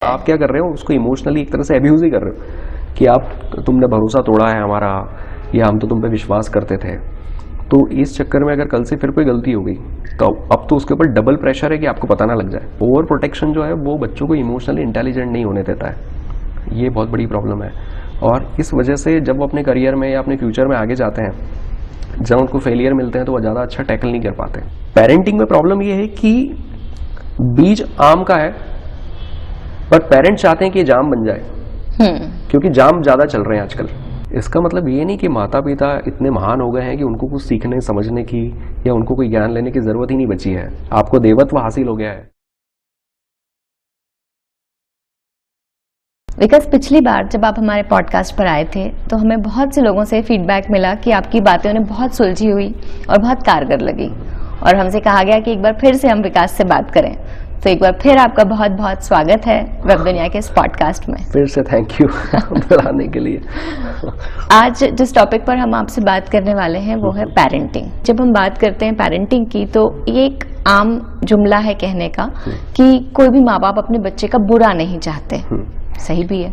आप क्या कर रहे हो, उसको इमोशनली एक तरह से अब्यूज ही कर रहे हो कि आप तुमने भरोसा तोड़ा है हमारा, या हम तो तुम पे विश्वास करते थे। तो इस चक्कर में अगर कल से फिर कोई गलती हो गई तो अब तो उसके ऊपर डबल प्रेशर है कि आपको पता ना लग जाए। ओवर प्रोटेक्शन जो है वो बच्चों को इमोशनली इंटेलिजेंट नहीं होने देता है, ये बहुत बड़ी प्रॉब्लम है। और इस वजह से जब वो अपने करियर में या अपने फ्यूचर में आगे जाते हैं, जब उनको फेलियर मिलते हैं तो वो ज़्यादा अच्छा टैकल नहीं कर पाते। पेरेंटिंग में प्रॉब्लम ये है कि बीज आम का है पर पेरेंट्स चाहते हैं कि जाम बन जाए, क्योंकि जाम ज़्यादा चल रहे हैं आजकल। इसका मतलब ये नहीं कि माता पिता इतने महान हो गए हैं कि उनको कुछ सीखने समझने की या उनको कोई ज्ञान लेने की ज़रूरत ही नहीं बची है। आपको देवत्व हासिल हो गया है। विकास, पिछली बार जब आप हमारे पॉडकास्ट पर आए थे तो हमें बहुत से लोगों से फीडबैक मिला कि आपकी बातें उन्हें बहुत सुलझी हुई और बहुत कारगर लगी, और हमसे कहा गया कि एक बार फिर से हम विकास से बात करें। तो एक बार फिर आपका बहुत बहुत स्वागत है वेब दुनिया के इस पॉडकास्ट में। फिर से थैंक यू बुलाने के लिए। आज जिस टॉपिक पर हम आपसे बात करने वाले हैं वो है पेरेंटिंग। जब हम बात करते हैं पेरेंटिंग की तो ये एक आम जुमला है कहने का कि कोई भी माँ बाप अपने बच्चे का बुरा नहीं चाहते, सही भी है,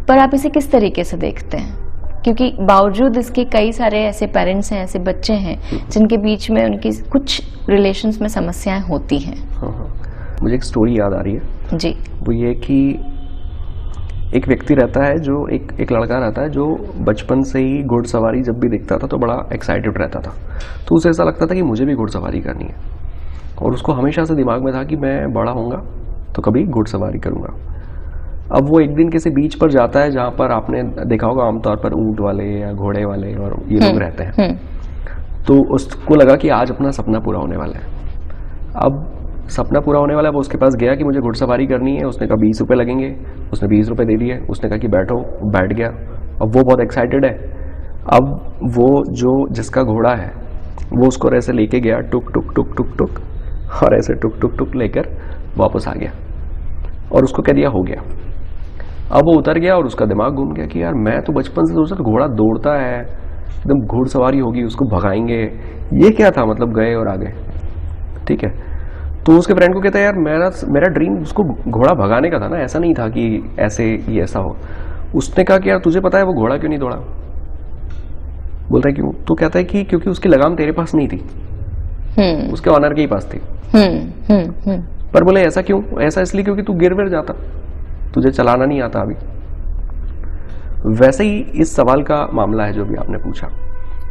पर आप इसे किस तरीके से देखते हैं? क्योंकि बावजूद इसके कई सारे ऐसे पेरेंट्स हैं, ऐसे बच्चे हैं जिनके बीच में उनकी कुछ रिलेशंस में समस्याएं होती हैं। मुझे एक स्टोरी याद आ रही है जी। वो ये कि एक व्यक्ति रहता है जो एक लड़का रहता है जो बचपन से ही घुड़सवारी जब भी दिखता था तो बड़ा एक्साइटेड रहता था। तो उसे ऐसा लगता था कि मुझे भी घुड़सवारी करनी है, और उसको हमेशा से दिमाग में था कि मैं बड़ा होऊंगा तो कभी घुड़सवारी करूंगा। अब वो एक दिन किसी बीच पर जाता है जहाँ पर आपने देखा होगा आमतौर पर ऊंट वाले या घोड़े वाले और ये लोग रहते हैं। तो उसको लगा कि आज अपना सपना पूरा होने वाला है। अब सपना पूरा होने वाला है, वो उसके पास गया कि मुझे घुड़सवारी करनी है। उसने कहा 20 रुपये लगेंगे, उसने 20 रुपये दे दिए। उसने कहा कि बैठो, बैठ गया। अब वो बहुत एक्साइटेड है। अब वो जो जिसका घोड़ा है वो उसको ऐसे लेके गया, टुक टुक टुक टुक टुक, और ऐसे टुक टुक टुक लेकर वापस आ गया और उसको कह दिया हो गया। अब वो उतर गया और उसका दिमाग घूम गया कि यार मैं तो बचपन से सोचता था घोड़ा दौड़ता है, एकदम घुड़सवारी होगी, उसको भगाएंगे, ये क्या था, मतलब गए और आ गए। ठीक है, तो उसके फ्रेंड को कहता है यार मेरा ड्रीम उसको घोड़ा भगाने का था ना, ऐसा नहीं था कि ऐसे ये ऐसा हो। उसने कहा कि यार तुझे पता है वो घोड़ा क्यों नहीं दौड़ा? बोलता है क्यों? तो कहता है कि क्योंकि उसकी लगाम तेरे पास नहीं थी, उसके ऑनर के ही पास थी। पर बोले ऐसा क्यों? ऐसा इसलिए क्योंकि तू गिर जाता, तुझे चलाना नहीं आता अभी। वैसे ही इस सवाल का मामला है जो भी आपने पूछा,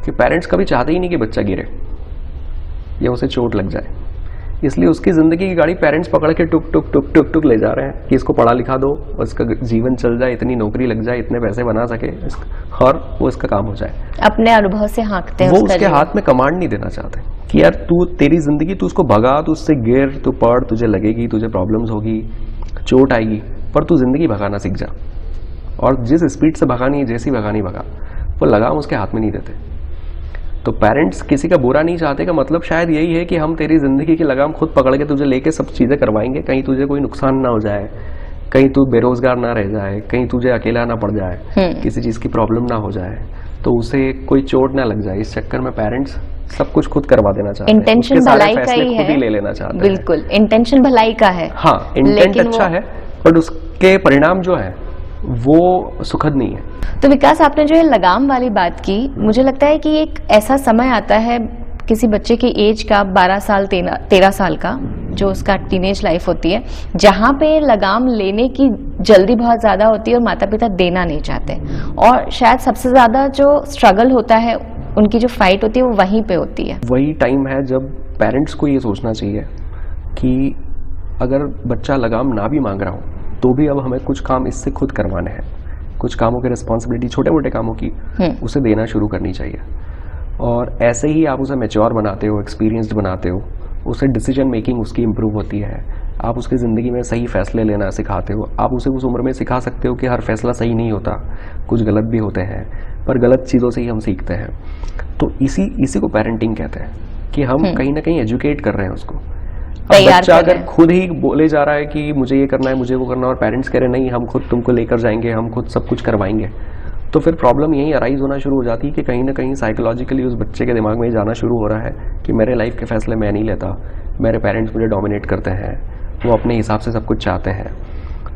कि पेरेंट्स कभी चाहते ही नहीं कि बच्चा गिरे या उसे चोट लग जाए, इसलिए उसकी ज़िंदगी की गाड़ी पेरेंट्स पकड़ के टुक टुक टुक टुक टुक ले जा रहे हैं कि इसको पढ़ा लिखा दो, उसका जीवन चल जाए, इतनी नौकरी लग जाए, इतने पैसे बना सके और वो इसका काम हो जाए। अपने अनुभव से हाँकते हैं। वो उसके हाथ में कमांड नहीं देना चाहते कि यार तू तेरी ज़िंदगी, तू उसको भगा, तू उससे गिर, तू पढ़, तुझे लगेगी, तुझे प्रॉब्लम्स होगी, चोट आएगी, पर तू ज़िंदगी भगाना सीख जा। और जिस स्पीड से भगानी है, जैसी भगानी भगा, वो लगाम उसके हाथ में नहीं देते। तो पेरेंट्स किसी का बुरा नहीं चाहते का मतलब शायद यही है कि हम तेरी ज़िंदगी की लगाम खुद पकड़ के तुझे लेके सब चीज़ें करवाएंगे, कहीं तुझे कोई नुकसान ना हो जाए, कहीं तू बेरोजगार ना रह जाए, कहीं तुझे अकेला ना पड़ जाए, किसी चीज़ की प्रॉब्लम ना हो जाए, तो उसे कोई चोट ना लग जाए। इस चक्कर में पेरेंट्स सब कुछ खुद करवा देना चाहते हैं, इंटेंशन भलाई का ही है, खुद ही ले लेना चाहते हैं। बिल्कुल, इंटेंशन भलाई का है। हाँ, इंटेंट अच्छा है, पर उसके परिणाम जो है वो सुखद नहीं है। तो विकास, आपने जो ये लगाम वाली बात की, मुझे लगता है कि एक ऐसा समय आता है किसी बच्चे की एज का 12 साल 13 साल का, जो उसका टीनेज लाइफ होती है, जहाँ पे लगाम लेने की जल्दी बहुत ज़्यादा होती है और माता पिता देना नहीं चाहते। और शायद सबसे ज़्यादा जो स्ट्रगल होता है, उनकी जो फाइट होती है, वो वहीं पे होती है। वही टाइम है जब पेरेंट्स को ये सोचना चाहिए कि अगर बच्चा लगाम ना भी मांग रहा हो तो भी अब हमें कुछ काम इससे खुद करवाने हैं, कुछ कामों की रिस्पॉन्सिबिलिटी, छोटे मोटे कामों की उसे देना शुरू करनी चाहिए। और ऐसे ही आप उसे मैच्योर बनाते हो, एक्सपीरियंस्ड बनाते हो, उसे डिसीजन मेकिंग उसकी इम्प्रूव होती है। आप उसकी ज़िंदगी में सही फैसले लेना सिखाते हो। आप उसे उस उम्र में सिखा सकते हो कि हर फैसला सही नहीं होता, कुछ गलत भी होते हैं, पर गलत चीज़ों से ही हम सीखते हैं। तो इसी को पेरेंटिंग कहते हैं कि हम कहीं ना कहीं एजुकेट कर रहे हैं उसको। बच्चा अगर खुद ही बोले जा रहा है कि मुझे ये करना है, मुझे वो करना है, और पेरेंट्स कह रहे नहीं हम खुद तुमको लेकर जाएंगे, हम खुद सब कुछ करवाएंगे, तो फिर प्रॉब्लम यही अराइज होना शुरू हो जाती है कि कहीं ना कहीं साइकोलॉजिकली उस बच्चे के दिमाग में ये जाना शुरू हो रहा है कि मेरे लाइफ के फैसले मैं नहीं लेता, मेरे पेरेंट्स मुझे डोमिनेट करते हैं, वो अपने हिसाब से सब कुछ चाहते हैं।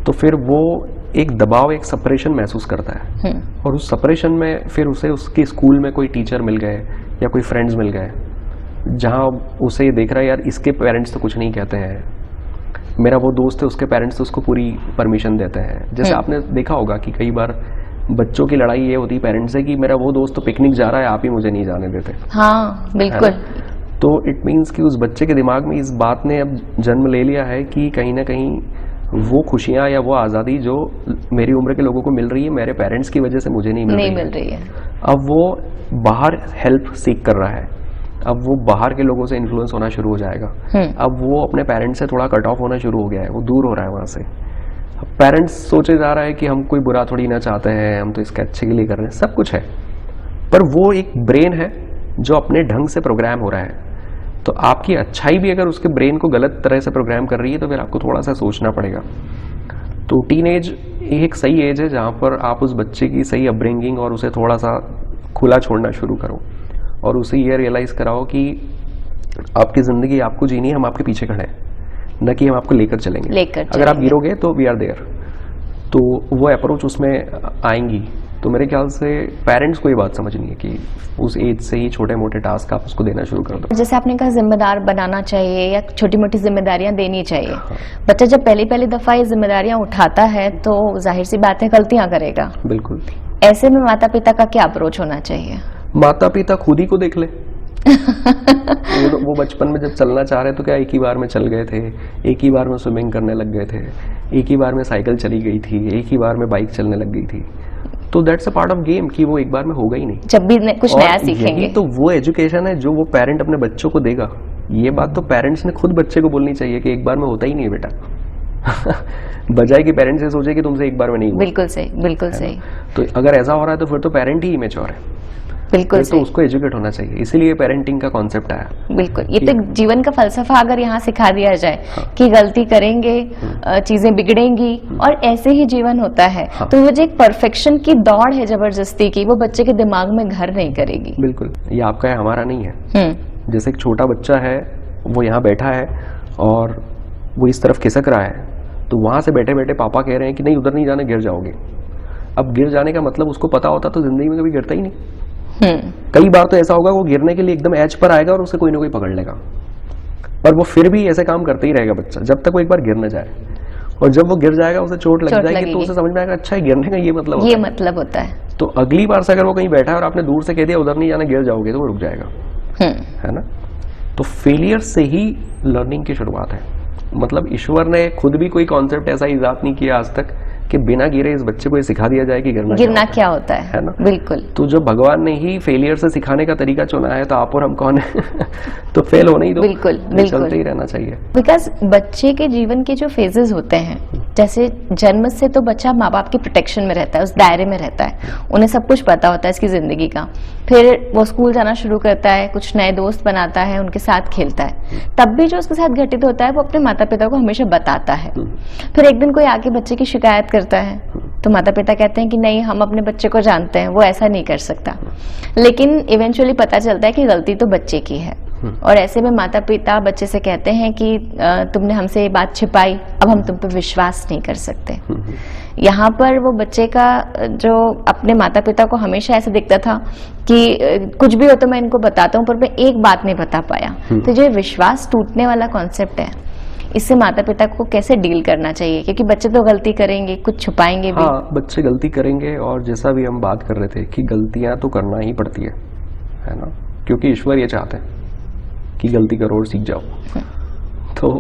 तो फिर वो एक दबाव, एक सेपरेशन महसूस करता है। और उस सेपरेशन में फिर उसे उसके स्कूल में कोई टीचर मिल गए या कोई फ्रेंड्स मिल गए, जहाँ उसे ये देख रहा है यार इसके पेरेंट्स तो कुछ नहीं कहते हैं, मेरा वो दोस्त है उसके पेरेंट्स तो उसको पूरी परमिशन देते हैं। जैसे आपने देखा होगा कि कई बार बच्चों की लड़ाई ये होती है पेरेंट्स से कि मेरा वो दोस्त तो पिकनिक जा रहा है, आप ही मुझे नहीं जाने देते। हाँ बिल्कुल। तो इट मीन्स कि उस बच्चे के दिमाग में इस बात ने अब जन्म ले लिया है कि कहीं ना कहीं वो खुशियाँ या वो आज़ादी जो मेरी उम्र के लोगों को मिल रही है, मेरे पेरेंट्स की वजह से मुझे नहीं मिल रही है। अब वो बाहर हेल्प सीख कर रहा है, अब वो बाहर के लोगों से इन्फ्लुएंस होना शुरू हो जाएगा। अब वो अपने पेरेंट्स से थोड़ा कट ऑफ होना शुरू हो गया है, वो दूर हो रहा है वहाँ से। पेरेंट्स सोचे जा रहा है कि हम कोई बुरा थोड़ी ना चाहते हैं, हम तो इसके अच्छे के लिए कर रहे हैं, सब कुछ है, पर वो एक ब्रेन है जो अपने ढंग से प्रोग्राम हो रहा है। तो आपकी अच्छाई भी अगर उसके ब्रेन को गलत तरह से प्रोग्राम कर रही है तो फिर आपको थोड़ा सा सोचना पड़ेगा। तो टीनेज एक सही एज है जहाँ पर आप उस बच्चे की सही अपब्रिंगिंग और उसे थोड़ा सा खुला छोड़ना शुरू करो और उसे ये रियलाइज़ कराओ कि आपकी ज़िंदगी आपको जीनी है, हम आपके पीछे खड़े हैं, न कि हम आपको लेकर चलेंगे। अगर आप गिरोगे तो वी आर देयर। तो वो अप्रोच उसमें आएंगी। तो मेरे ख्याल से पेरेंट्स को ये बात समझनी है कि उस एज से ही छोटे मोटे टास्क आप उसको देना शुरू कर दो। जैसे आपने कहा जिम्मेदार बनाना चाहिए या छोटी मोटी जिम्मेदारियां देनी चाहिए। बच्चा जब पहली दफा ये जिम्मेदारियां उठाता है तो जाहिर सी बात है गलतियां करेगा। बिल्कुल। ऐसे में माता पिता का क्या अप्रोच होना चाहिए? माता पिता खुद ही को देख ले। वो बचपन में जब चलना चाह रहे तो क्या एक ही बार में चल गए थे, एक ही बार में स्विमिंग करने लग गए थे, एक ही बार में साइकिल चली गई थी, एक ही बार में बाइक चलने लग गई थी। तो that's a part of game कि वो एक बार में होगा ही नहीं, जब भी कुछ नया सीखेंगे। तो वो एजुकेशन है जो वो पेरेंट अपने बच्चों को देगा। ये बात तो पेरेंट्स ने खुद बच्चे को बोलनी चाहिए कि एक बार में होता ही नहीं है बेटा। बजाय कि पेरेंट्स ये सोचे कि तुमसे एक बार में नहीं हुआ। बिल्कुल सही, बिल्कुल सही। तो अगर ऐसा हो रहा है तो फिर तो पेरेंट ही इमेच्योर है। बिल्कुल तो उसको एजुकेट होना चाहिए, इसीलिए पेरेंटिंग का कॉन्सेप्ट आया। बिल्कुल, ये तो जीवन का फलसफा अगर यहाँ सिखा दिया जाए कि गलती करेंगे, चीजें बिगड़ेंगी और ऐसे ही जीवन होता है। तो वो जो एक परफेक्शन की दौड़ है जबरदस्ती की, वो बच्चे के दिमाग में घर नहीं करेगी। बिल्कुल, ये आपका है, हमारा नहीं है। जैसे एक छोटा बच्चा है, वो यहाँ बैठा है और वो इस तरफ खिसक रहा है, तो वहां से बैठे बैठे पापा कह रहे हैं कि नहीं उधर नहीं जाना, गिर जाओगे। अब गिर जाने का मतलब उसको पता होता तो जिंदगी में कभी गिरता ही नहीं। कई बार तो ऐसा होगा वो गिरने के लिए एकदम एज पर आएगा और उसे कोई ना कोई पकड़ लेगा, पर वो फिर भी ऐसे काम करते ही रहेगा बच्चा जब तक वो एक बार गिर न जाए। और जब वो गिर जाएगा, उसे चोट लग जाएगी तो उसे समझ में आएगा अच्छा है गिरने का ये मतलब होता है। तो अगली बार से अगर वो कहीं बैठा है और आपने दूर से कह दिया उधर नहीं जाना, गिर जाओगे, तो वो रुक जाएगा, है ना। तो फेलियर से ही लर्निंग की शुरुआत है। मतलब ईश्वर ने खुद भी कोई कॉन्सेप्ट ऐसा इजाद नहीं किया आज तक कि बिना गिरे इस बच्चे को ये सिखा दिया जाए कि गिरना क्या होता है ना। बिल्कुल। तो जब भगवान ने ही फेलियर से सिखाने का तरीका चुना है तो आप और हम कौन है? तो फेल होने ही दो। बिल्कुल, चलते ही रहना चाहिए। बिकॉज बच्चे के जीवन के जो फेजेस होते हैं, जैसे जन्म से तो बच्चा माँ बाप की प्रोटेक्शन में रहता है, उस दायरे में रहता है, उन्हें सब कुछ पता होता है इसकी जिंदगी का। फिर वो स्कूल जाना शुरू करता है, कुछ नए दोस्त बनाता है, उनके साथ खेलता है। तब भी जो उसके साथ घटित होता है वो अपने माता पिता को हमेशा बताता है। फिर एक दिन कोई आके बच्चे की शिकायत करता है तो माता पिता कहते हैं कि नहीं, हम अपने बच्चे को जानते हैं, वो ऐसा नहीं कर सकता। लेकिन इवेंचुअली पता चलता है कि गलती तो बच्चे की है। और ऐसे में माता पिता बच्चे से कहते हैं कि तुमने हमसे ये बात छिपाई, अब हम तुम पे विश्वास नहीं कर सकते। यहाँ पर वो बच्चे का जो अपने माता पिता को हमेशा ऐसे दिखता था कि कुछ भी हो तो मैं इनको बताता हूँ, पर मैं एक बात नहीं बता पाया। तो जो विश्वास टूटने वाला कॉन्सेप्ट है, इससे माता पिता को कैसे डील करना चाहिए? क्योंकि बच्चे तो गलती करेंगे, कुछ छुपाएंगे भी। हाँ, बच्चे गलती करेंगे और जैसा भी हम बात कर रहे थे कि गलतियां तो करना ही पड़ती है ना, क्योंकि ईश्वर ये चाहते हैं कि गलती करो और सीख जाओ। तो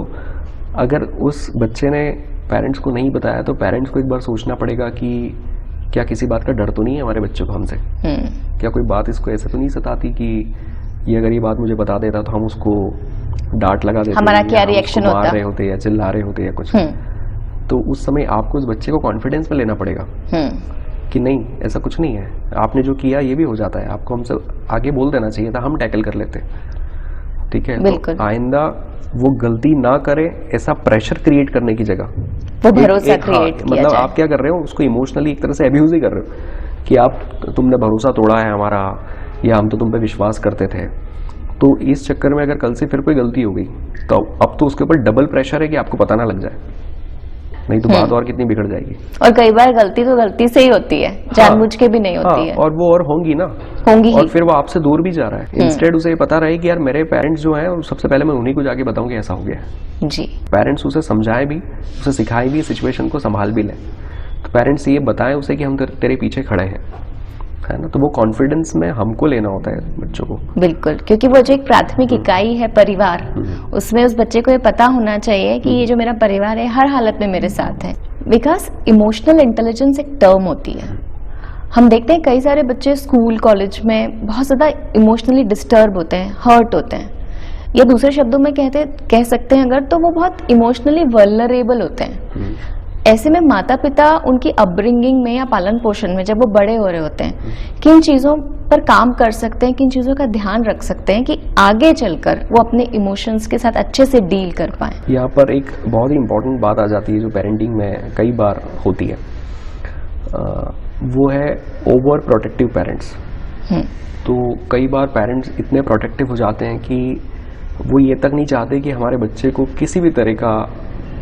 अगर उस बच्चे ने पेरेंट्स को नहीं बताया तो पेरेंट्स को एक बार सोचना पड़ेगा कि क्या किसी बात का डर तो नहीं है हमारे बच्चे को हमसे? क्या कोई बात इसको ऐसे तो नहीं सताती कि ये अगर ये बात मुझे बता देता तो हम उसको डांट लगा देते, हमारा क्या रिएक्शन होता, मार रहे होते या चिल्ला रहे होते या कुछ। तो उस समय आपको उस बच्चे को कॉन्फिडेंस में लेना पड़ेगा कि नहीं, ऐसा कुछ नहीं है, आपने जो किया ये भी हो जाता है, आपको हमसे आगे बोल देना चाहिए था, हम टैकल कर लेते। ठीक है, तो आइंदा वो गलती ना करे ऐसा प्रेशर क्रिएट करने की जगह वो भरोसा क्रिएट किया मतलब जाए। आप क्या कर रहे हो, उसको इमोशनली एक तरह से अब्यूज ही कर रहे हो कि तुमने भरोसा तोड़ा है हमारा, या हम तो तुम पे विश्वास करते थे। तो इस चक्कर में अगर कल से फिर कोई गलती हो गई तो अब तो उसके ऊपर डबल प्रेशर है कि आपको पता ना लग जाए। नहीं तो बात और कितनी बिगड़ जाएगी। और कई बार गलती तो गलती से ही होती है, जानबूझ के भी नहीं होती है। और वो और होंगी ना, होंगी और ही। फिर वो आपसे दूर भी जा रहा है। इंस्टेड उसे ये पता रहे कि यार मेरे पेरेंट्स जो हैं सबसे पहले मैं उन्हीं को जाके बताऊं कि ऐसा हो गया है। जी। पेरेंट्स उसे समझाएं भी, उसे सिखाएं भी, सिचुएशन को संभाल भी लें। तो पेरेंट्स ये बताएं उसे कि हम तेरे पीछे खड़े हैं, है ना। तो वो कॉन्फिडेंस में हमको लेना होता है बच्चों को। बिल्कुल, क्योंकि वो जो एक प्राथमिक इकाई है परिवार, उसमें उस बच्चे को ये पता होना चाहिए कि ये जो मेरा परिवार है हर हालत में मेरे साथ है। बिकॉज इमोशनल इंटेलिजेंस एक टर्म होती है। हम देखते हैं कई सारे बच्चे स्कूल कॉलेज में बहुत ज़्यादा इमोशनली डिस्टर्ब होते हैं, हर्ट होते हैं, या दूसरे शब्दों में कह सकते हैं अगर, तो वो बहुत इमोशनली वल्नरेबल होते हैं। ऐसे में माता पिता उनकी अपब्रिंगिंग में या पालन पोषण में जब वो बड़े हो रहे होते हैं, किन चीज़ों पर काम कर सकते हैं, किन चीज़ों का ध्यान रख सकते हैं कि आगे चलकर वो अपने इमोशंस के साथ अच्छे से डील कर पाएं। यहाँ पर एक बहुत ही इम्पोर्टेंट बात आ जाती है जो पेरेंटिंग में कई बार होती है, वो है ओवर प्रोटेक्टिव पेरेंट्स। तो कई बार पेरेंट्स इतने प्रोटेक्टिव हो जाते हैं कि वो ये तक नहीं चाहते कि हमारे बच्चे को किसी भी तरह का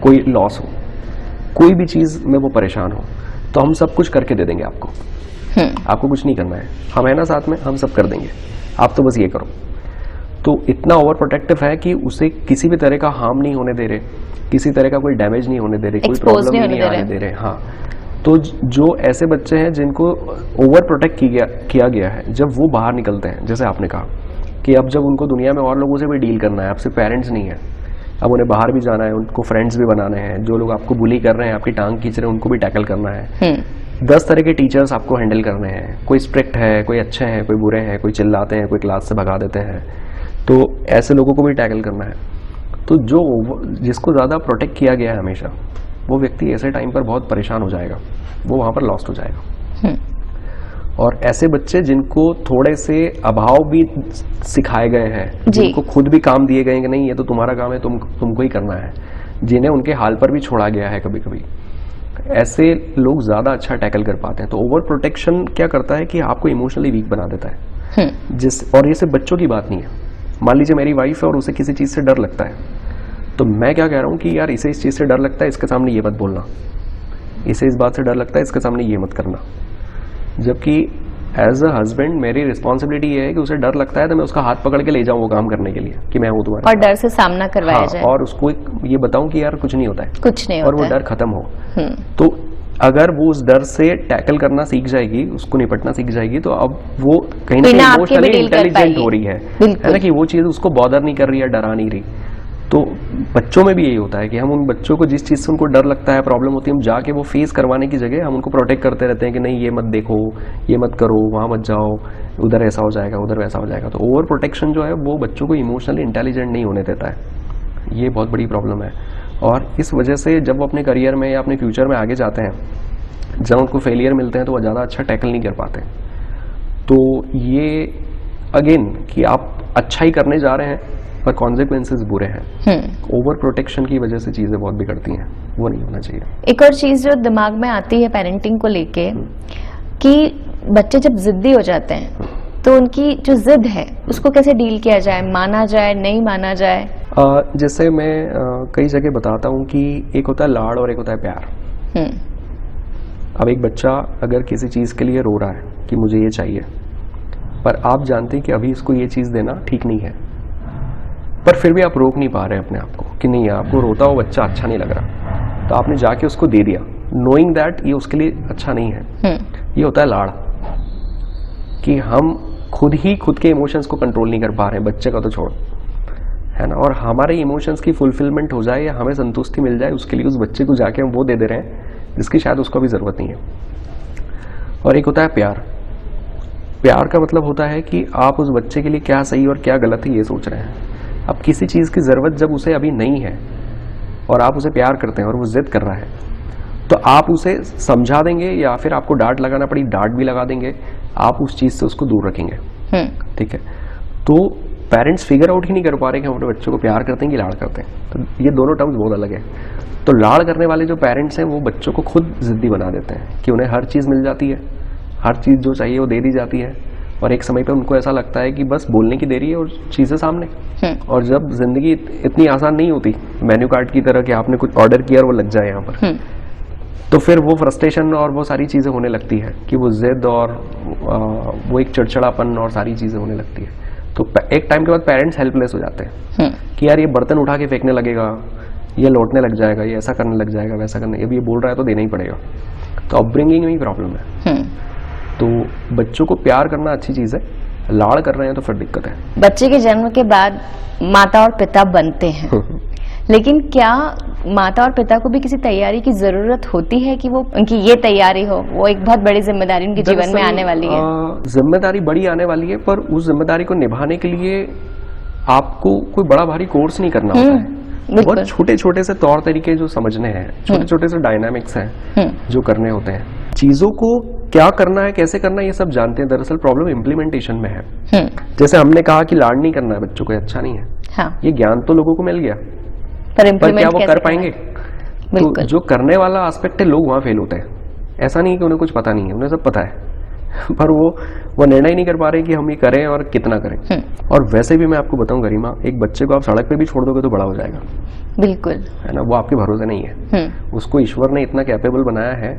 कोई लॉस हो, कोई भी चीज़ में वो परेशान हो, तो हम सब कुछ करके दे देंगे आपको, आपको कुछ नहीं करना है, हम है ना साथ में, हम सब कर देंगे, आप तो बस ये करो। तो इतना ओवर प्रोटेक्टिव है कि उसे किसी भी तरह का हार्म नहीं होने दे रहे, किसी तरह का कोई डैमेज नहीं होने दे रहे, कोई प्रॉब्लम नहीं आने दे रहे। हाँ, तो जो ऐसे बच्चे हैं जिनको ओवर प्रोटेक्ट किया गया है, जब वो बाहर निकलते हैं, जैसे आपने कहा कि अब जब उनको दुनिया में और लोगों से भी डील करना है, अब सिर्फ पेरेंट्स नहीं है, अब उन्हें बाहर भी जाना है, उनको फ्रेंड्स भी बनाने हैं, जो लोग आपको बुली कर रहे हैं, आपकी टांग खींच रहे हैं, उनको भी टैकल करना है। 10 तरह के टीचर्स आपको हैंडल करने हैं, कोई स्ट्रिक्ट है, कोई अच्छे हैं, कोई बुरे हैं, कोई चिल्लाते हैं, कोई क्लास से भगा देते हैं, तो ऐसे लोगों को भी टैकल करना है। तो जिसको ज़्यादा प्रोटेक्ट किया गया है हमेशा, वो व्यक्ति ऐसे टाइम पर बहुत परेशान हो जाएगा, वो वहाँ पर लॉस्ट हो जाएगा। और ऐसे बच्चे जिनको थोड़े से अभाव भी सिखाए गए हैं, जिनको खुद भी काम दिए गए हैं कि नहीं ये तो तुम्हारा काम है, तुमको ही करना है, जिन्हें उनके हाल पर भी छोड़ा गया है कभी कभी, ऐसे लोग ज़्यादा अच्छा टैकल कर पाते हैं। तो ओवर प्रोटेक्शन क्या करता है कि आपको इमोशनली वीक बना देता है। और ये सिर्फ बच्चों की बात नहीं है। मान लीजिए मेरी वाइफ है और उसे किसी चीज़ से डर लगता है, तो मैं क्या कह रहा हूँ कि यार इसे इस चीज़ से डर लगता है, इसके सामने ये मत बोलना, इसे इस बात से डर लगता है, इसके सामने ये मत करना। जबकि एज अ हस्बैंड मेरी रिस्पॉन्सिबिलिटी ये है कि उसे डर लगता है तो मैं उसका हाथ पकड़ के ले जाऊँ वो काम करने के लिए कि मैं हूँ तुम्हारे, और डर से सामना करवाया जाए, और उसको ये बताऊं कि यार कुछ नहीं होता है, कुछ नहीं और होता वो डर खत्म हो। तो अगर वो उस डर से टैकल करना सीख जाएगी, उसको निपटना सीख जाएगी, तो अब वो कहीं ना कहीं इमोशनली इंटेलिजेंट हो रही है ना, कि वो चीज़ उसको बॉदर नहीं कर रही है, डरा नहीं रही। तो बच्चों में भी यही होता है कि हम उन बच्चों को जिस चीज़ से उनको डर लगता है, प्रॉब्लम होती है, हम जाके वो फेस करवाने की जगह हम उनको प्रोटेक्ट करते रहते हैं कि नहीं ये मत देखो, ये मत करो, वहाँ मत जाओ, उधर ऐसा हो जाएगा, उधर वैसा हो जाएगा। तो ओवर प्रोटेक्शन जो है वो बच्चों को इमोशनली इंटेलिजेंट नहीं होने देता है, ये बहुत बड़ी प्रॉब्लम है। और इस वजह से जब वो अपने करियर में या अपने फ्यूचर में आगे जाते हैं, जब उनको फेलियर मिलते हैं तो वो ज़्यादा अच्छा टैकल नहीं कर पाते। तो ये अगेन कि आप अच्छा ही करने जा रहे हैं पर कॉन्सिक्वेंसेस बुरे हैं। ओवर प्रोटेक्शन की वजह से चीज़ें बहुत बिगड़ती हैं, वो नहीं होना चाहिए। एक और चीज़ जो दिमाग में आती है पेरेंटिंग को लेके, कि बच्चे जब जिद्दी हो जाते हैं तो उनकी जो जिद है उसको कैसे डील किया जाए, माना जाए, नहीं माना जाए। जैसे मैं कई जगह बताता हूँ कि एक होता है लाड़ और एक होता है प्यार। अब एक बच्चा अगर किसी चीज़ के लिए रो रहा है कि मुझे ये चाहिए, पर आप जानते हैं कि अभी इसको ये चीज़ देना ठीक नहीं है, पर फिर भी आप रोक नहीं पा रहे हैं अपने आप को कि नहीं, आपको रोता हुआ बच्चा अच्छा नहीं लग रहा, तो आपने जाके उसको दे दिया, नोइंग दैट ये उसके लिए अच्छा नहीं है। ये होता है लाड़, कि हम खुद के इमोशंस को कंट्रोल नहीं कर पा रहे हैं, बच्चे का तो छोड़, है ना। और हमारे इमोशंस की फुलफिलमेंट हो जाए या हमें संतुष्टि मिल जाए, उसके लिए उस बच्चे को जाके हम वो दे दे रहे हैं जिसकी शायद उसको भी ज़रूरत नहीं है। और एक होता है प्यार। प्यार का मतलब होता है कि आप उस बच्चे के लिए क्या सही और क्या गलत है ये सोच रहे हैं। अब किसी चीज़ की ज़रूरत जब उसे अभी नहीं है और आप उसे प्यार करते हैं और वो जिद कर रहा है, तो आप उसे समझा देंगे या फिर आपको डांट लगाना पड़ी डांट भी लगा देंगे, आप उस चीज़ से उसको दूर रखेंगे। ठीक है। तो पेरेंट्स फिगर आउट ही नहीं कर पा रहे कि हम अपने बच्चों को प्यार करते हैं कि लाड़ करते हैं। तो ये दोनों टर्म्स बहुत अलग है। तो लाड़ करने वाले जो पेरेंट्स हैं वो बच्चों को खुद जिद्दी बना देते हैं कि उन्हें हर चीज़ मिल जाती है, हर चीज़ जो चाहिए वो दे दी जाती है, और एक समय पे उनको ऐसा लगता है कि बस बोलने की देरी है और चीज़ें सामने। और जब जिंदगी इतनी आसान नहीं होती मेन्यू कार्ड की तरह कि आपने कुछ ऑर्डर किया और वो लग जाए यहाँ पर, तो फिर वो फ्रस्ट्रेशन और वो सारी चीज़ें होने लगती है कि वो जिद और वो एक चिड़चिड़ापन और सारी चीज़ें होने लगती है। तो एक टाइम के बाद पेरेंट्स हेल्पलेस हो जाते हैं कि यार ये बर्तन उठा के फेंकने लगेगा, ये लौटने लग जाएगा, ये ऐसा करने लग जाएगा, वैसा करने, अब ये बोल रहा है तो देना ही पड़ेगा। तो अपब्रिंगिंग में ही प्रॉब्लम है। तो बच्चों को प्यार करना अच्छी चीज़ है, लाड़ कर रहे हैं तो फिर दिक्कत है। बच्चे के जन्म के बाद माता और पिता बनते हैं लेकिन क्या माता और पिता को भी किसी तैयारी की जरूरत होती है कि वो उनकी ये तैयारी हो? वो एक बहुत बड़ी जिम्मेदारी उनके जीवन में आने वाली है। जिम्मेदारी बड़ी आने वाली है, पर उस जिम्मेदारी को निभाने के लिए आपको कोई बड़ा भारी कोर्स नहीं करना होता है। बहुत छोटे छोटे से तौर तरीके जो समझने हैं, छोटे छोटे से डायनामिक्स हैं जो करने होते हैं। चीजों को क्या करना है, कैसे करना है, ये सब जानते हैं। दरअसल प्रॉब्लम इम्प्लीमेंटेशन में है। जैसे हमने कहा कि लाड नहीं करना है बच्चों को, अच्छा नहीं है। हाँ। ये ज्ञान तो लोगों को मिल गया, पर क्या वो कर पाएंगे? तो जो करने वाला एस्पेक्ट है, लोग वहां फेल होते हैं। ऐसा नहीं कि उन्हें कुछ पता नहीं है, उन्हें सब पता है पर वो निर्णय नहीं कर पा रहे कि हम ये करें और कितना करें। और वैसे भी मैं आपको बताऊं गरिमा, एक बच्चे को आप सड़क पे भी छोड़ दोगे तो बड़ा हो जाएगा। बिल्कुल, है ना, वो आपके भरोसे नहीं है। उसको ईश्वर ने इतना कैपेबल बनाया है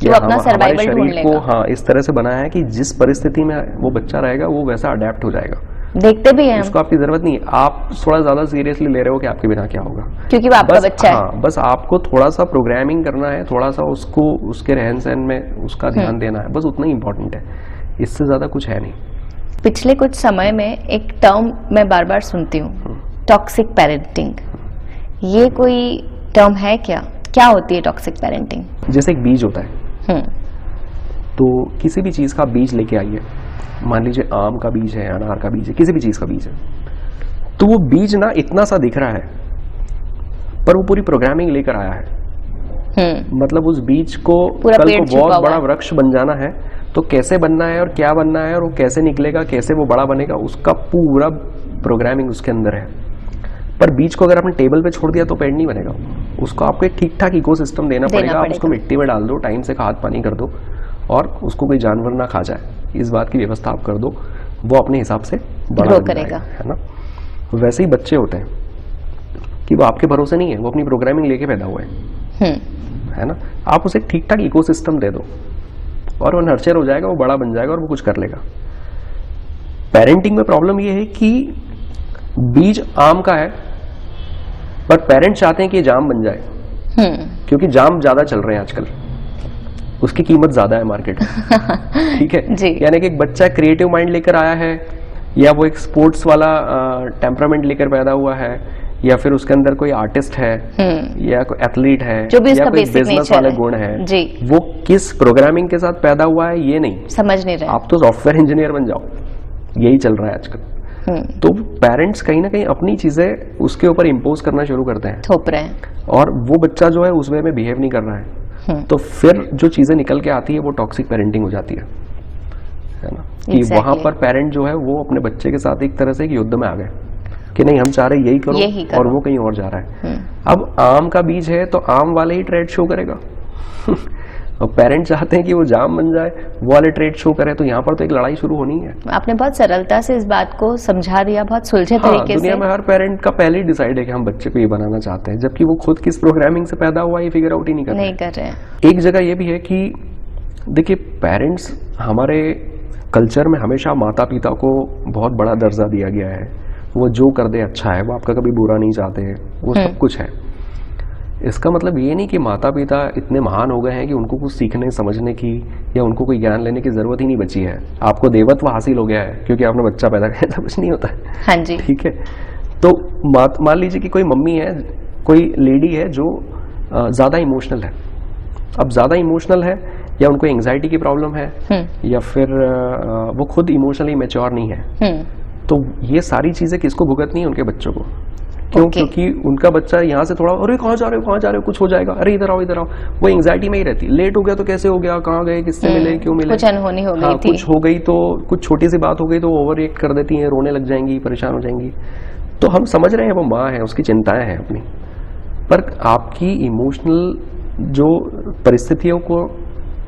कि अपना सर्वाइवल ढूंढ लेगा। को हाँ इस तरह से बनाया है कि जिस परिस्थिति में वो बच्चा रहेगा वो वैसा अडेप्ट हो जाएगा। देखते भी हैं, उसको आपकी जरूरत नहीं है। आप थोड़ा ज्यादा सीरियसली ले रहे हो कि आपके बिना क्या होगा, क्योंकि वो आपका बच्चा है। हाँ, बस आपको थोड़ा सा प्रोग्रामिंग करना है, थोड़ा सा उसको उसके रहन सहन में उसका ध्यान देना है, बस उतना ही इंपॉर्टेंट है, इससे ज्यादा कुछ है नहीं। पिछले कुछ समय में एक टर्म मैं बार बार सुनती हूँ, टॉक्सिक पेरेंटिंग। ये कोई टर्म है क्या होती है टॉक्सिक पेरेंटिंग? जैसे एक बीज होता है, तो किसी भी चीज का बीज लेके आइए, मान लीजिए आम का बीज है, अनार का बीज है, किसी भी चीज का बीज है, तो वो बीज ना इतना सा दिख रहा है पर वो पूरी प्रोग्रामिंग लेकर आया है। मतलब उस बीज को कल को बहुत बड़ा वृक्ष बन जाना है, तो कैसे बनना है और क्या बनना है और वो कैसे निकलेगा, कैसे वो बड़ा बनेगा, उसका पूरा प्रोग्रामिंग उसके अंदर है। पर बीज को अगर आपने टेबल पे छोड़ दिया तो पेड़ नहीं बनेगा। उसको आपको एक ठीक ठाक इकोसिस्टम देना पड़ेगा। आप उसको मिट्टी में डाल दो, टाइम से खाद पानी कर दो, और उसको कोई जानवर ना खा जाए, इस बात की व्यवस्था आप कर दो, वो अपने हिसाब से बड़ा करेगा, है ना। वैसे ही बच्चे होते हैं कि वो आपके भरोसे नहीं है, वो अपनी प्रोग्रामिंग लेके पैदा हुए हैं, है ना। आप उसे ठीक ठाक इकोसिस्टम दे दो और वो नर्चर हो जाएगा, वो बड़ा बन जाएगा और वो कुछ कर लेगा। पेरेंटिंग में प्रॉब्लम ये है कि बीज आम का है पर पेरेंट्स चाहते हैं कि ये जाम बन जाए, क्योंकि जाम ज्यादा चल रहे हैं आजकल, उसकी कीमत ज्यादा है मार्केट में। ठीक है, यानी कि एक बच्चा क्रिएटिव माइंड लेकर आया है, या वो एक स्पोर्ट्स वाला टेम्परामेंट लेकर पैदा हुआ है, या फिर उसके अंदर कोई आर्टिस्ट है, या कोई एथलीट है, या कोई बिजनेस वाले गुण है, वो किस प्रोग्रामिंग के साथ पैदा हुआ है ये नहीं समझ नहीं रहे। आप तो सॉफ्टवेयर इंजीनियर बन जाओ, यही चल रहा है आजकल। तो पेरेंट्स कहीं ना कहीं अपनी चीजें उसके ऊपर इम्पोज करना शुरू करते हैं, थोप रहे हैं, और वो बच्चा जो है उस वे में बिहेव नहीं कर रहा है, तो फिर जो चीजें निकल के आती है वो टॉक्सिक पेरेंटिंग हो जाती है ना। कि वहां पर पेरेंट जो है वो अपने बच्चे के साथ एक तरह से एक युद्ध में आ गए कि नहीं हम चाह रहे यही करो, और वो कहीं और जा रहा है। अब आम का बीज है तो आम वाले ही ट्रेड शो करेगा और पेरेंट्स चाहते हैं कि वो जाम बन जाए, वो वाले ट्रेड शो करे, तो यहाँ पर तो एक लड़ाई शुरू होनी है। आपने बहुत सरलता से इस बात को समझा दिया, बहुत सुलझे तरीके से। दुनिया में हर पेरेंट का पहले ही डिसाइड है कि हम बच्चे को ये बनाना चाहते हैं, जबकि वो खुद किस प्रोग्रामिंग से पैदा हुआ ये फिगर आउट ही नहीं कर रहे हैं। एक जगह ये भी है कि देखिए पेरेंट्स, हमारे कल्चर में हमेशा माता पिता को बहुत बड़ा दर्जा दिया गया है, वो जो कर दे अच्छा है, वो आपका कभी बुरा नहीं चाहते, वो सब कुछ है। इसका मतलब ये नहीं कि माता पिता इतने महान हो गए हैं कि उनको कुछ सीखने समझने की या उनको कोई ज्ञान लेने की जरूरत ही नहीं बची है। आपको देवत्व हासिल हो गया है क्योंकि आपने बच्चा पैदा किया, ऐसा कुछ नहीं होता है। हाँ जी, ठीक है। तो मान लीजिए कि कोई मम्मी है, कोई लेडी है जो ज्यादा इमोशनल है। अब ज्यादा इमोशनल है या उनको एंग्जाइटी की प्रॉब्लम है, या फिर वो खुद इमोशनली मैच्योर नहीं है, तो ये सारी चीजें किसको भुगतनी है? उनके बच्चों को। क्यों? क्योंकि उनका बच्चा यहाँ से थोड़ा, अरे कहाँ जा रहे हो, कुछ हो जाएगा, अरे इधर आओ, वो एंग्जाइटी में ही रहती। लेट हो गया तो कैसे हो गया, कहाँ गए, किससे मिले, क्यों मिले, कुछ अनहोनी हो गई थी, कुछ हो गई तो, कुछ छोटी सी बात हो गई तो ओवर रिएक्ट कर देती हैं, रोने लग जाएंगी, परेशान हो जाएंगी। तो हम समझ रहे हैं वो माँ है, उसकी चिंताएं हैं अपनी, पर आपकी इमोशनल जो परिस्थितियों को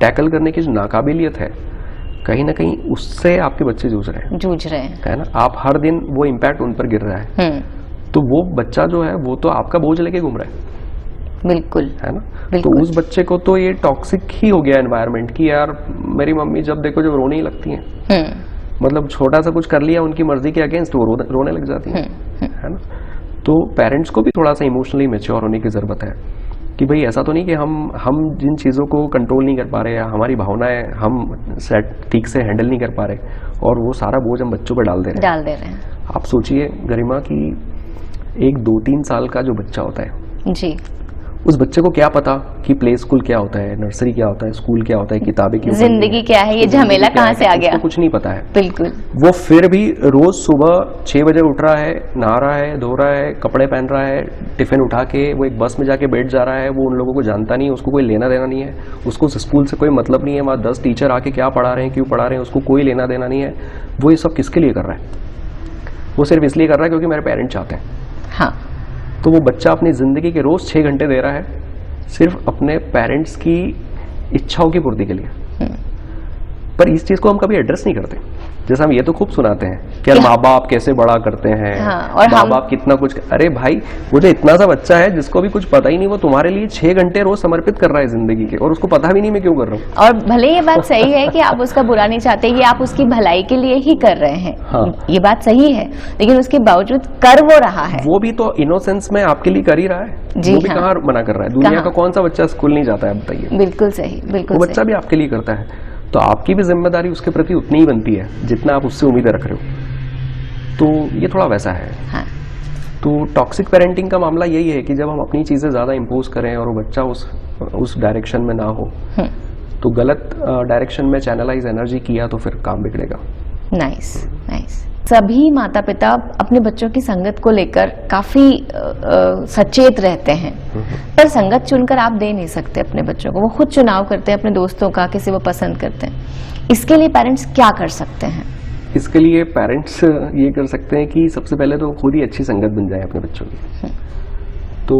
टैकल करने की जो नाकाबिलियत है, कहीं ना कहीं उससे आपके बच्चे जूझ रहे हैं, है ना। आप हर दिन वो इम्पैक्ट उन पर गिर रहा है, तो वो बच्चा जो है वो तो आपका बोझ लेके घूम रहा है, बिल्कुल, है ना। बिल्कुल। तो उस बच्चे को तो ये टॉक्सिक ही हो गया एनवायरनमेंट कि यार मेरी मम्मी जब देखो जब रोने ही लगती हैं, मतलब छोटा सा कुछ कर लिया उनकी मर्जी के अगेंस्ट वो रोने लग जाती है ना। तो पेरेंट्स को भी थोड़ा सा इमोशनली मैच्योर होने की ज़रूरत है कि भाई ऐसा तो नहीं कि हम जिन चीज़ों को कंट्रोल नहीं कर पा रहे या हमारी भावनाएं हम ठीक से हैंडल नहीं कर पा रहे और वो सारा बोझ हम बच्चों पर डाल दे रहे हैं। आप सोचिए गरिमा कि एक 2-3 साल का जो बच्चा होता है जी, उस बच्चे को क्या पता कि प्ले स्कूल क्या होता है, नर्सरी क्या होता है, स्कूल क्या होता है, किताबें क्या, जिंदगी क्या है, ये झमेला कहाँ से आ गया, कुछ नहीं पता है। बिल्कुल। वो फिर भी रोज सुबह 6 बजे उठ रहा है, नहा रहा है, धो रहा है, कपड़े पहन रहा है, टिफिन उठा के वो एक बस में जाके बैठ जा रहा है। वो उन लोगों को जानता नहीं है, उसको कोई लेना देना नहीं है, उसको स्कूल से कोई मतलब नहीं है, वहाँ 10 टीचर आके क्या पढ़ा रहे हैं, क्यों पढ़ा रहे हैं, उसको कोई लेना देना नहीं है। वो ये सब किसके लिए कर रहा है? वो सिर्फ इसलिए कर रहा है क्योंकि मेरे पेरेंट्स चाहते हैं। हाँ। तो वो बच्चा अपनी जिंदगी के रोज 6 घंटे दे रहा है सिर्फ अपने पेरेंट्स की इच्छाओं की पूर्ति के लिए। पर इस चीज को हम कभी एड्रेस नहीं करते। जैसे हम ये तो खूब सुनाते हैं कि माँ बाप कैसे बड़ा करते हैं, हाँ, और माँ बाप कितना कुछ। अरे भाई, वो जो इतना सा बच्चा है जिसको भी कुछ पता ही नहीं, वो तुम्हारे लिए 6 घंटे रोज समर्पित कर रहा है जिंदगी के, और उसको पता भी नहीं मैं क्यों कर रहा हूँ। और भले ये बात सही है कि आप उसका बुरा नहीं चाहते, ये आप उसकी भलाई के लिए ही कर रहे हैं। हाँ। ये बात सही है, लेकिन उसके बावजूद कर वो रहा है, वो भी तो इनोसेंस में आपके लिए कर ही रहा है। जी, वो भी कहाँ मना कर रहा है? दुनिया का कौन सा बच्चा स्कूल नहीं जाता है, बताइए। बिल्कुल सही, बिल्कुल। वो बच्चा भी आपके लिए करता है, तो आपकी भी जिम्मेदारी उसके प्रति उतनी ही बनती है जितना आप उससे उम्मीदें रख रहे हो। तो ये थोड़ा वैसा है। हाँ। तो टॉक्सिक पेरेंटिंग का मामला यही है कि जब हम अपनी चीजें ज्यादा इंपोज करें और वो बच्चा उस डायरेक्शन में ना हो, तो गलत डायरेक्शन में चैनलाइज एनर्जी किया तो फिर काम बिगड़ेगा। Nice, nice. सभी माता पिता अपने बच्चों की संगत को लेकर काफी सचेत रहते हैं, पर संगत चुनकर आप दे नहीं सकते अपने बच्चों को। वो खुद चुनाव करते हैं अपने दोस्तों का, किसी वो पसंद करते हैं। इसके लिए पेरेंट्स क्या कर सकते हैं? इसके लिए पेरेंट्स ये कर सकते हैं कि सबसे पहले तो खुद ही अच्छी संगत बन जाए अपने बच्चों की। तो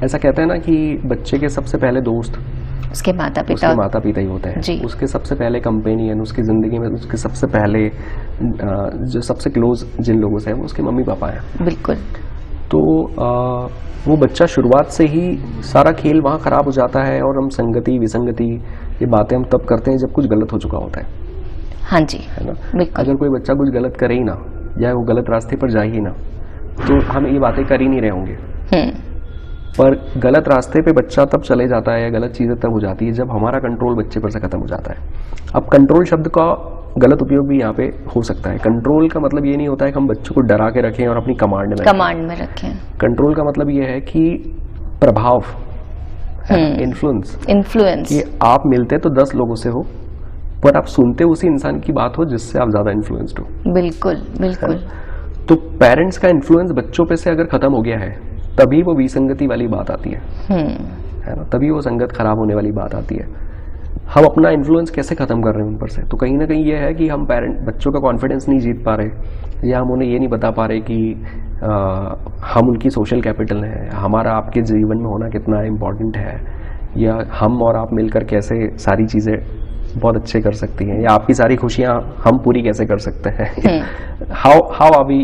ऐसा कहते हैं ना कि बच्चे के सबसे पहले दोस्त उसके माता पिता ही होते हैं। उसके सबसे पहले कंपेनियन, उसकी जिंदगी में उसके सबसे पहले जो सबसे क्लोज जिन लोगों से है वो उसके मम्मी पापा हैं। बिल्कुल। तो वो बच्चा शुरुआत से ही सारा खेल वहाँ खराब हो जाता है, और हम संगति विसंगति ये बातें हम तब करते हैं जब कुछ गलत हो चुका होता है। हाँ जी, है ना। अगर कोई बच्चा कुछ गलत करे ही ना, या वो गलत रास्ते पर जाए ही ना, तो हम ये बातें कर ही नहीं रहे होंगे। पर गलत रास्ते पे बच्चा तब चले जाता है या गलत चीजें तब हो जाती है जब हमारा कंट्रोल बच्चे पर से खत्म हो जाता है। अब कंट्रोल शब्द का गलत उपयोग भी यहाँ पे हो सकता है। कंट्रोल का मतलब ये नहीं होता है कि हम बच्चों को डरा के रखें और अपनी कमांड में रखें। कंट्रोल का मतलब ये है कि प्रभाव, इन्फ्लुएंस, कि आप मिलते तो 10 लोगों से हो, पर आप सुनते उसी इंसान की बात हो जिससे आप ज्यादा इन्फ्लुएंस्ड हो। बिल्कुल, बिल्कुल। तो पेरेंट्स का इन्फ्लुएंस बच्चों पे से अगर खत्म हो गया है, तभी वो विसंगति वाली बात आती है ना, तभी वो संगत खराब होने वाली बात आती है। हम अपना इन्फ्लुएंस कैसे खत्म कर रहे हैं उन पर से? तो कहीं ना कहीं ये है कि हम बच्चों का कॉन्फिडेंस नहीं जीत पा रहे, या हम उन्हें ये नहीं बता पा रहे कि हम उनकी सोशल कैपिटल हैं, हमारा आपके जीवन में होना कितना इम्पोर्टेंट है, या हम और आप मिलकर कैसे सारी चीज़ें बहुत अच्छे कर सकती हैं, या आपकी सारी खुशियाँ हम पूरी कैसे कर सकते हैं। How are we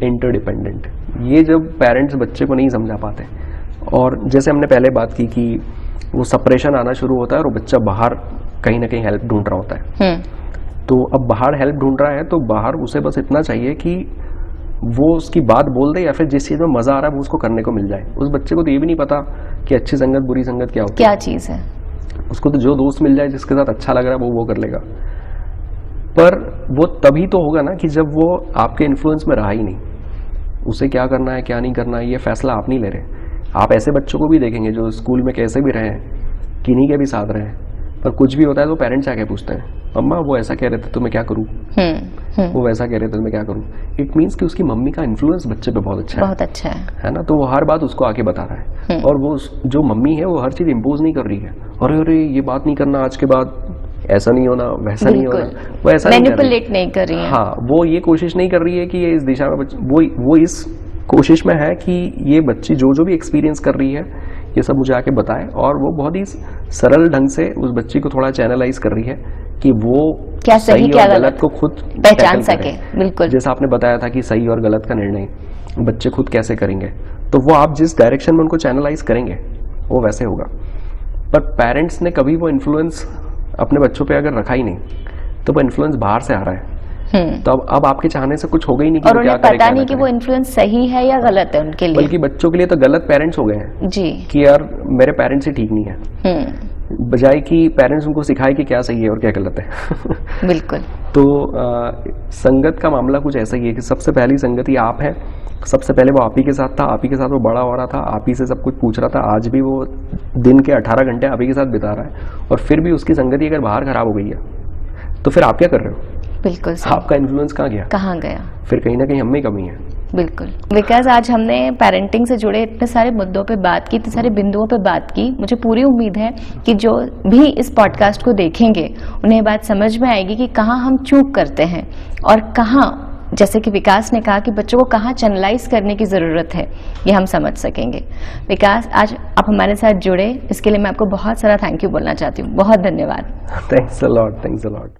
interdependent. ये जब पेरेंट्स बच्चे को नहीं समझा पाते, और जैसे हमने पहले बात की कि वो सेपरेशन आना शुरू होता है और बच्चा बाहर कहीं ना कहीं हेल्प ढूंढ रहा होता है। तो अब बाहर हेल्प ढूंढ रहा है, तो बाहर उसे बस इतना चाहिए कि वो उसकी बात बोल दे, या फिर जिस चीज़ में मज़ा आ रहा है वो उसको करने को मिल जाए। उस बच्चे को तो ये भी नहीं पता कि अच्छी संगत बुरी संगत क्या होती है, क्या चीज़ है। उसको तो जो दोस्त मिल जाए जिसके साथ अच्छा लग रहा है वो कर लेगा। पर वो तभी तो होगा ना कि जब वो आपके इन्फ्लुएंस में रहा ही नहीं। उसे क्या करना है क्या नहीं करना है ये फैसला आप नहीं ले रहे। आप ऐसे बच्चों को भी देखेंगे जो स्कूल में कैसे भी रहे हैं, किन्हीं के भी साथ रहे हैं, पर कुछ भी होता है तो पेरेंट्स आके पूछते हैं, अम्मा वो ऐसा कह रहे थे तो मैं क्या करूँ, वो वैसा कह रहे थे तो मैं क्या करूँ। इट मीन्स कि उसकी मम्मी का इन्फ्लुएंस बच्चे पे बहुत अच्छा है ना। तो वो हर बात उसको आके बता रहा है, और वो जो मम्मी है वो हर चीज़ इम्पोज नहीं कर रही है। अरे ये बात नहीं करना आज के बाद, ऐसा नहीं होना, वैसा नहीं होना, वो ऐसा मैनिपुलेट नहीं कर रही है। हाँ, वो ये कोशिश नहीं कर रही है कि ये इस दिशा में वो इस कोशिश में है कि ये बच्ची जो भी एक्सपीरियंस कर रही है ये सब मुझे आके बताए, और वो बहुत ही सरल ढंग से उस बच्ची को थोड़ा चैनलाइज कर रही है कि वो क्या सही क्या और गलत को खुद पहचान tackle सके। करें। बिल्कुल। जैसा आपने बताया था कि सही और गलत का निर्णय बच्चे खुद कैसे करेंगे, तो वो आप जिस डायरेक्शन में उनको चैनलाइज करेंगे वो वैसे होगा। पर पेरेंट्स ने कभी वो इन्फ्लुएंस अपने बच्चों पे अगर रखा ही नहीं, तो वो इन्फ्लुएंस बाहर से आ रहा है, तो अब आपके चाहने से कुछ होगा ही नहीं कि और वो क्या उन्हें करे, पता क्या नहीं ना कि करे। वो इन्फ्लुएंस सही है या गलत है उनके लिए। बल्कि बच्चों के लिए तो गलत पेरेंट्स हो गए हैं जी। कि यार मेरे पेरेंट्स ही ठीक नहीं है, बजाय कि पेरेंट्स उनको सिखाए कि क्या सही है और क्या गलत है। बिल्कुल। तो संगत का मामला कुछ ऐसा ही है कि सबसे पहली संगति आप है। सबसे पहले वो आप ही के साथ था, आप ही के साथ वो बड़ा हो रहा था, आप ही से सब कुछ पूछ रहा था। आज भी वो दिन के 18 घंटे आप ही के साथ बिता रहा है, और फिर भी उसकी संगति अगर बाहर खराब हो गई है, तो फिर आप क्या कर रहे हो? बिल्कुल सही। आपका इन्फ्लुएंस कहाँ गया? कहाँ गया? फिर कहीं ना कहीं हम में कमी है। बिल्कुल। विकास, आज हमने पेरेंटिंग से जुड़े इतने सारे मुद्दों पे बात की, इतने सारे बिंदुओं पे बात की। मुझे पूरी उम्मीद है कि जो भी इस पॉडकास्ट को देखेंगे उन्हें बात समझ में आएगी कि कहाँ हम चूक करते हैं और कहाँ, जैसे कि विकास ने कहा कि बच्चों को कहाँ चैनलाइज करने की ज़रूरत है, ये हम समझ सकेंगे। विकास, आज आप हमारे साथ जुड़े, इसके लिए मैं आपको बहुत सारा थैंक यू बोलना चाहती हूँ। बहुत धन्यवाद। Thanks a lot, thanks a lot.